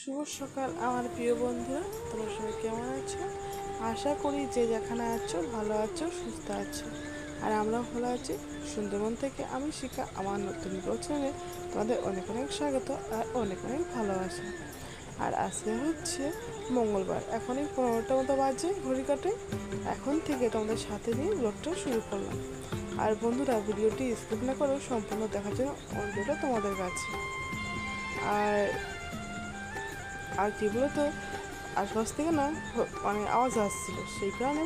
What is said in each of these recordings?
শুভ সকাল আমার প্রিয় বন্ধুরা, তোমরা সবাই কেমন আছো? আশা করি যে যেখানে আছো ভালো আছো, সুস্থ আছো। আর আমরাও ভালো আছি। সুন্দরবন থেকে আমি শিখা আমার নতুন চ্যানেলে তোমাদের অনেক অনেক স্বাগত আর অনেক অনেক ভালোবাসা। আর আজকে হচ্ছে মঙ্গলবার, এখনই 15টা মতো বাজে ঘড়ি কাটে। এখন থেকে তোমাদের সাথে নিয়ে ব্লগটা শুরু করলাম। আর বন্ধুরা, ভিডিওটি স্কিপ না করে সম্পূর্ণ দেখার জন্য অনুরোধটা তোমাদের কাছে। আর আর কি বলতো, আশপাশ থেকে না মানে আওয়াজ আসছিল, সেই কারণে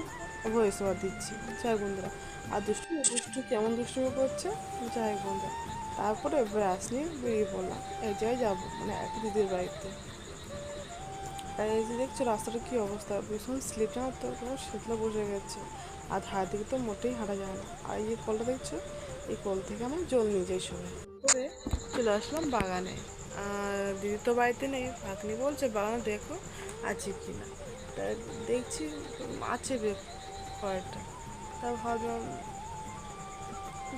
ভয়েস ওভার দিচ্ছি। যাই বন্ধুরা, আর দুষ্টু দুষ্টু কেমন দুষ্টুমি করছে, যাই বন্ধুরা। তারপরে ব্রাশ নিয়ে বেরিয়ে পড়লাম, এক জায়গায় যাবো, মানে এক দিদির বাড়িতে। আর এই যে দেখছো রাস্তাটা কী অবস্থা, ভীষণ স্লিপ, না তো কোনো শীতলা বসে গেছে। আর ধার দিকে তো মোটেই হাঁটা যায় না। আর এই যে কলটা দেখছো, এই কল থেকে আমি জল নিয়ে যাই সময় করে চলে আসলাম বাগানে। আর দিদি তো বাড়িতে নেই, ভাগ্নি বলছে বাগানে দেখো আছে কি না। তা দেখছি আছে কয়েকটা। তা ভাবলাম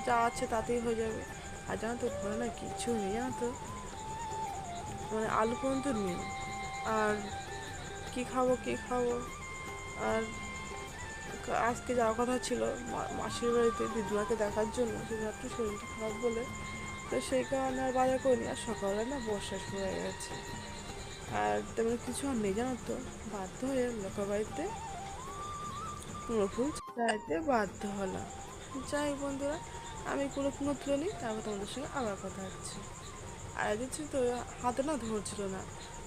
যা আছে তাতেই হয়ে যাবে। আর জানো তো ঘরে না কিছু নেই, জানো তো, মানে আলু পর্যন্ত নেই। আর কি খাবো কি খাবো। আর আজকে যাওয়ার কথা ছিল মাসির বাড়িতে দিদিমাকে দেখার জন্য, দিদিমার একটু শরীরটা খারাপ বলে। তো সেই কারণে আর বাজার করিনি। আর সকালে না বর্ষা শুরু হয়ে গেছে, আর তেমন কিছু আর নেই, জানো তো। বাধ্য হয়ে লোকের বাড়িতে কুমড়ো ফুল চাইতে বাধ্য হলাম। যাই বন্ধুরা, আমি কুমড়ো ফুল তুলে নিই, তারপর তোমাদের সঙ্গে আবার কথা হচ্ছে। আর দেখছি তো হাতে না ধরছিল না,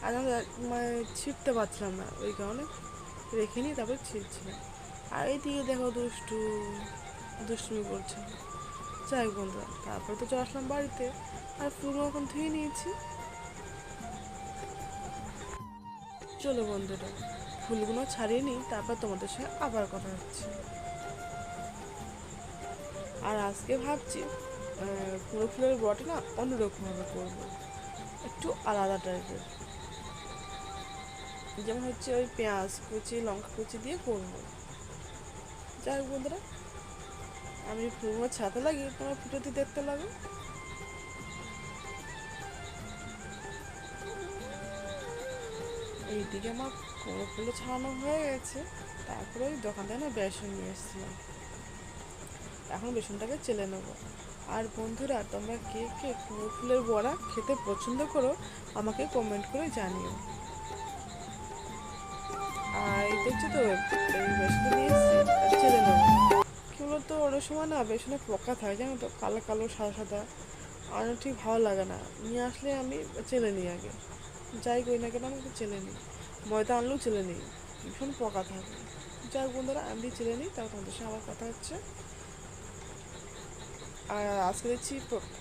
আর আমি মানে ছিঁড়তে পারছিলাম না, ওই কারণে রেখে নিই, তারপর ছিঁড়ছিলাম। আর এইদিকে দেখো দুষ্টুমি করছে। যাই বন্ধুরা, তারপরে তো চলে আসলাম বাড়িতে। আর ফুলগুলো এখন ধুয়ে নিয়েছি। চলো বন্ধুরা, ফুলগুলো ছাড়িয়ে নিই, তারপর তোমাদের সঙ্গে আবার কথা হচ্ছে। আর আজকে ভাবছি কুমড়ো ফুলের বড়াটা না অন্যরকমভাবে করবো, একটু আলাদা টাইপের। যেমন হচ্ছে ওই পেঁয়াজ কুচি লঙ্কা কুচি দিয়ে করবো। যাই হোক বন্ধুরা, আমি ফুলগুলো ছাতে লাগিয়ে তোমার ফুটোতে দেখতে লাগো। এইদিকে আমার কুমড়ো ফুলও ছাড়ানো হয়ে গেছে। তারপরে ওই দোকান থেকে না বেসন নিয়ে এসেছিলাম, এখন বেসনটাকে চেলে নেবো। আর বন্ধুরা, তোমরা কে কে কুমড়ো ফুলের বড়া খেতে পছন্দ করো আমাকে কমেন্ট করে জানিও। আর এই দেখছো তো, এই বেসনটা নিয়ে এসেছি, চেলে নেবো। কী বলতো, অনেক সময় না বেসনে পোকা থাকে, জানো তো, কালো কালো সাদা সাদা। আমার ঠিক ভালো লাগে না, নিয়ে আসলে আমি চেলে নিই আগে। যাই করি না কেন আমি একটু চেলে নিই, ময়দা আনলেও চেলে নিই, ভীষণ পোকা থাকে। যাই বন্ধুরা, আমি চেলে নিই, তারপর তোমাদের সঙ্গে আমার কথা হচ্ছে। আর আজকে দেখছি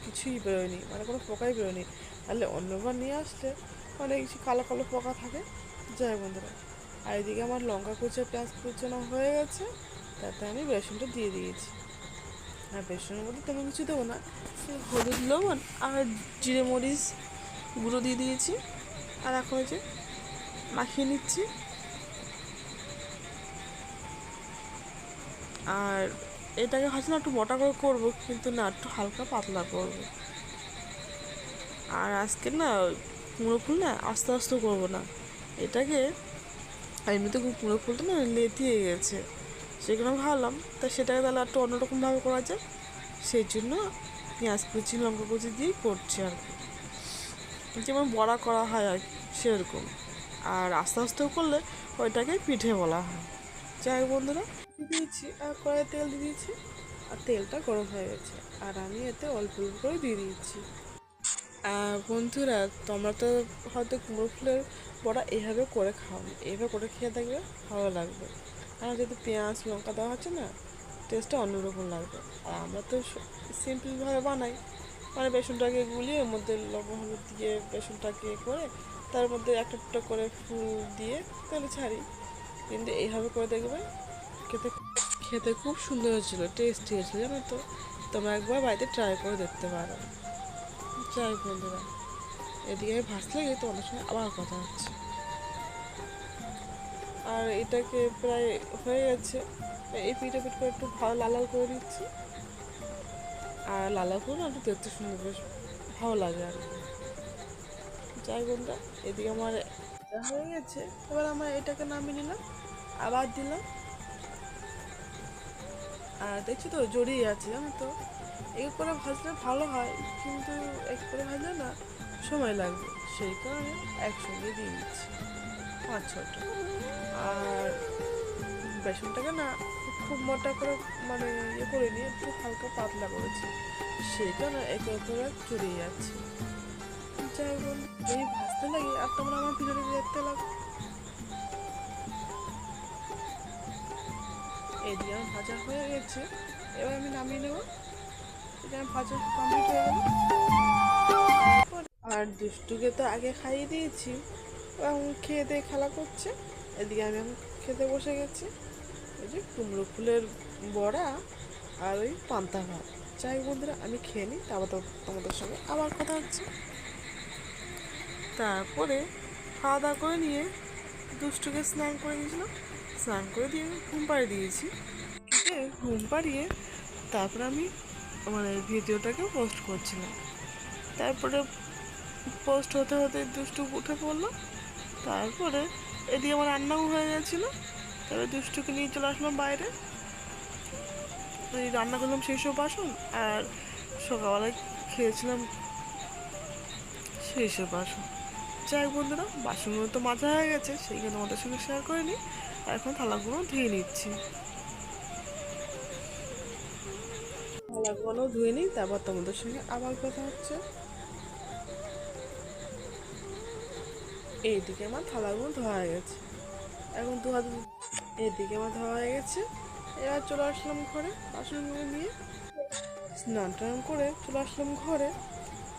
কিছুই বেরোয়নি, মানে কোনো পোকাই বেরোয়নি। তাহলে অন্যবার নিয়ে আসলে অনেক কিছু কালো কালো পোকা থাকে। যাই বন্ধুরা, আর এদিকে আমার লঙ্কা কুচো পেঁয়াজ কুচানো হয়ে গেছে, তাতে আমি বেসনটা দিয়ে দিয়েছি। আর বেসনের মধ্যে তেমন কিছু দেবো না, হলুদ লবণ আর জিরে মরিচ গুঁড়ো দিয়ে দিয়েছি। আর এখন যে মাখিয়ে নিচ্ছি। আর এটাকে হয়তো না একটু মোটা করে করবো, কিন্তু না একটু হালকা পাতলা করবো। আর আজকে না কুমড়ো ফুল না আস্তে আস্তে করবো না, এটাকে এমনিতে কুমড়ো ফুলটা না লেতিয়ে গেছে, সেগুলো ভাবলাম তা সেটাকে তাহলে একটু অন্যরকমভাবে করা যায়। সেই জন্য পেঁয়াজ কুচি লঙ্কা কুচি দিয়েই করছি আর কি, যেমন বড়া করা হয় আর সেরকম। আর আস্তে আস্তেও করলে ওইটাকে পিঠে বলা হয়। যাই হোক বন্ধুরা, দিয়েছি আর কড়াইয়ে তেল দিয়ে দিয়েছি। আর তেলটা গরম হয়ে গেছে, আর আমি এতে অল্প অল্প করে দিয়ে দিয়েছি। বন্ধুরা, তোমরা তো হয়তো কুমড়ো ফুলের বড়া এইভাবে করে খাও, এইভাবে করে খেয়ে দেখবে, ভালো লাগবে। আর যদি পেঁয়াজ লঙ্কা দেওয়া হচ্ছে না, টেস্টটা অন্যরকম লাগবে। আর আমরা তো সিম্পলভাবে বানাই, মানে বেসনটাকে গুলিয়ে ওর মধ্যে লবণ হলুদ দিয়ে বেসনটাকে করে তার মধ্যে একটা একটা করে ফুল দিয়ে তাহলে ছাড়ি। কিন্তু এইভাবে করে দেখবে, খেতে খেতে খুব সুন্দর হয়েছিল, টেস্টি হয়েছিল, জানো তো। তোমরা একবার বাড়িতে ট্রাই করে দেখতে পারো। যাই বন্ধুরা, এদিকে ভাজতে গিয়ে তোমাদের সঙ্গে আবার কথা হচ্ছে। আর এটাকে প্রায় হয়ে গেছে, এই পিঠে পিঠ করে একটু ভালো লাল লাল করে দিচ্ছি। আর লাল লাল করে না একটু দেখতে সুন্দর, বেশ ভালো লাগে আর কি। যাই বন্ধুরা, এদিকে আমার হয়ে গেছে। এবার আমরা এটাকে নামিয়ে নিলাম, আবার দিলাম। আর দেখছি তো জড়িয়ে আছে, জানো তো। এক করে ভাজলে ভালো হয়, কিন্তু এক করে ভাজলে না সময় লাগবে, সেই কারণে একসঙ্গে দিয়ে দিচ্ছি 5-6টা। আর বেসনটাকে না খুব মোটা করে মানে করে নিয়ে একটু হালকা পাতলা করেছি, সেই কারণে একে করে জড়িয়ে যাচ্ছে। যাই বল, এই ভাজতে লাগে আর তোমরা আমার ভিডিওটি দেখতে লাগো। এদিকে আমার ভাজা হয়ে গেছে, এবার আমি নামিয়ে নেব। এটা আমি ভাজা কমপ্লিট হয়ে গেল। আর দুষ্টুকে তো আগে খাইয়ে দিয়েছি, এখন খেয়ে দিয়ে খেলা করছে। এদিকে আমি এখন খেতে বসে গেছি। ওই যে কুমড়ো ফুলের বড়া আর ওই পান্তা ভাত। যাই বন্ধুরা, আমি খেয়ে নিই, তারপর তো তোমাদের সঙ্গে আবার কথা হচ্ছে। তারপরে খাওয়া দাওয়া করে নিয়ে দুষ্টুকে স্নান করে দিয়েছিলাম, স্নান করে দিয়ে ঘুম পাড়িয়ে দিয়েছি। ঘুম পাড়িয়ে তারপরে আমি মানে ভিডিওটাকে পোস্ট করছিলাম। তারপরে পোস্ট হতে হতে দুষ্টু উঠে পড়লো। তারপরে এদিকে আমার রান্নাও হয়ে গেছিলো। তারপরে দুষ্টুকে নিয়ে চলে আসলাম বাইরে। ওই রান্না করলাম সেই সব বাসন, আর সকালবেলায় খেয়েছিলাম সেই সব বাসন। যাই বন্ধুরা, বাসনগুলো তো মাজা হয়ে গেছে, সেইখানে তোমাদের সঙ্গে শেয়ার করে নিই। আর এখন থালাগুলো ধুয়ে নিচ্ছি। থালাগুলো ধুয়ে নিই, তারপর তোমাদের সঙ্গে আবার কথা হচ্ছে। এইদিকে আমার থালাগুলো ধোয়া হয়ে গেছে, এখন এইদিকে আমার ধোয়া হয়ে গেছে। এবার চলে আসলাম ঘরে বাসনগুলো নিয়ে, স্নান টান করে চলে আসলাম ঘরে।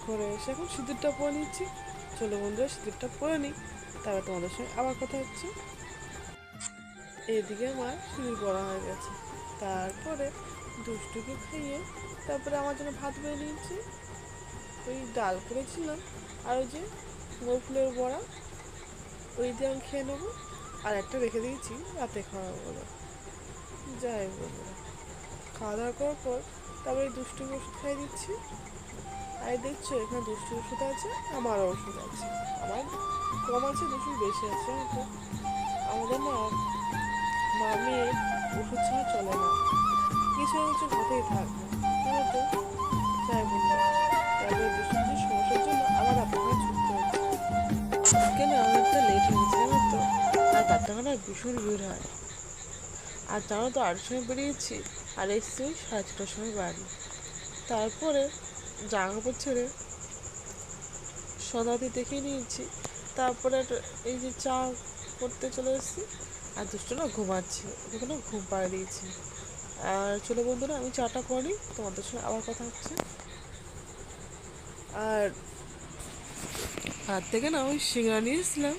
ঘরে এসে এখন সিঁদুরটা পরে নিচ্ছি। চলো বন্ধুরা, সিঁদুরটা পরে নিই, তারপর তোমাদের সঙ্গে আবার কথা হচ্ছে। এইদিকে আমার সিঁদুর পরা হয়ে গেছে। তারপরে দুষ্টুকে খাইয়ে তারপরে আমার জন্য ভাত বেড়ে নিয়েছি। ওই ডাল করেছিলাম আর ওই যে কুমড়ো ফুলের বড়া, ওই দিয়ে আমি খেয়ে নেবো। আর একটা রেখে দিয়েছি রাতে খাওয়া বলে। যাই বলবো, খাওয়া দাওয়া করার পর তারপরে দুষ্টুকে ওষুধ খাইয়ে দিচ্ছি। আর দেখছো এখানে দুষ্টুর ওষুধ আছে, আমারও ওষুধ আছে। আমার কম আছে, দুষ্টুর বেশি আছে। তো আমাদের না মামের ওষুধ ছাড়া চলে না, কিছু না কিছু হতেই থাকবে, তাই তো। যাই বলবো, তারপরে দুষ্টুর কিছু সমস্যার জন্য আমার আপনাকে ছুটতে হচ্ছে। আজকে না অনেকটা লেট হয়ে গেছে, জানো তো। আর তার না ভীষণ ভিড় হয়। আর জানো তো, 8টার সময় বেরিয়েছি আর এসছি 6:30টার সময় বাড়ি। তারপরে জামা কাপড় ছেড়ে সন্ধ্যাতে দেখে নিয়েছি। তারপরে এই যে চা করতে চলে এসেছি। আর দুষ্ট না ঘুমাচ্ছি, ওকে না ঘুম পাড়িয়ে দিয়েছি। আর চলো বন্ধুরা, আমি চাটা করি, তোমাদের সঙ্গে আবার কথা হচ্ছে। আর হাত থেকে না ওই সিঙ্গারা নিয়ে এসেছিলাম,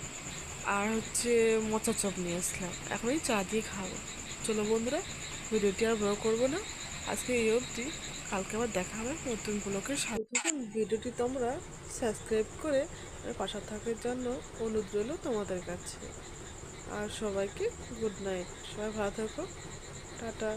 আর হচ্ছে মোচা চপ নিয়ে এসেছিলাম। এখন এই চা দিয়ে খাবো। চলো বন্ধুরা, ভিডিওটি আর বড় করবো না, আজকে এই অবধি। কালকে আবার দেখা হবে নতুন ব্লগের সাথে। ভিডিওটি তোমরা সাবস্ক্রাইব করে পাশে থাকার জন্য অনুরোধ রইল তোমাদের কাছে। আর সবাইকে গুড নাইট, সবাই ভালো থাকো, টাটা।